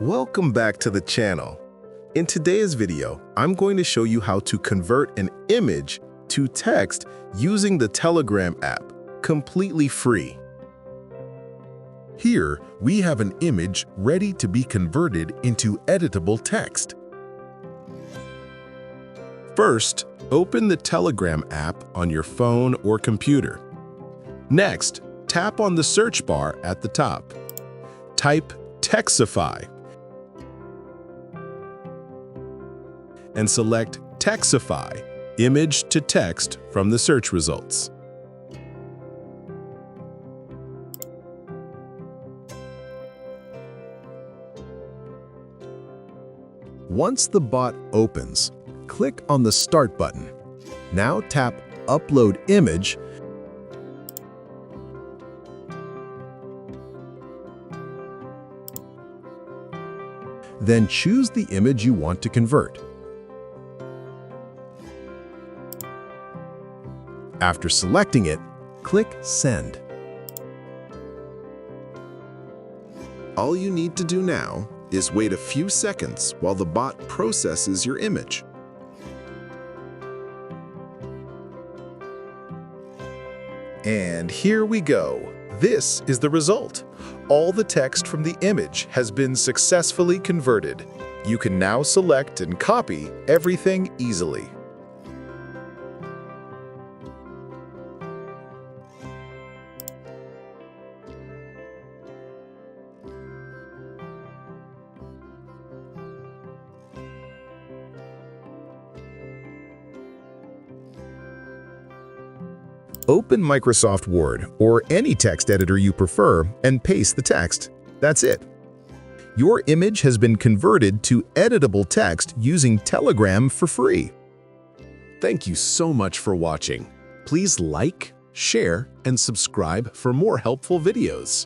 Welcome back to the channel. In today's video, I'm going to show you how to convert an image to text using the Telegram app, completely free. Here, we have an image ready to be converted into editable text. First, open the Telegram app on your phone or computer. Next, tap on the search bar at the top. Type Textify and select Textify, image to text from the search results. Once the bot opens, click on the Start button. Now tap Upload Image. Then choose the image you want to convert. After selecting it, click Send. All you need to do now is wait a few seconds while the bot processes your image. And here we go. This is the result. All the text from the image has been successfully converted. You can now select and copy everything easily. Open Microsoft Word or any text editor you prefer and paste the text. That's it. Your image has been converted to editable text using Telegram for free. Thank you so much for watching. Please like, share, and subscribe for more helpful videos.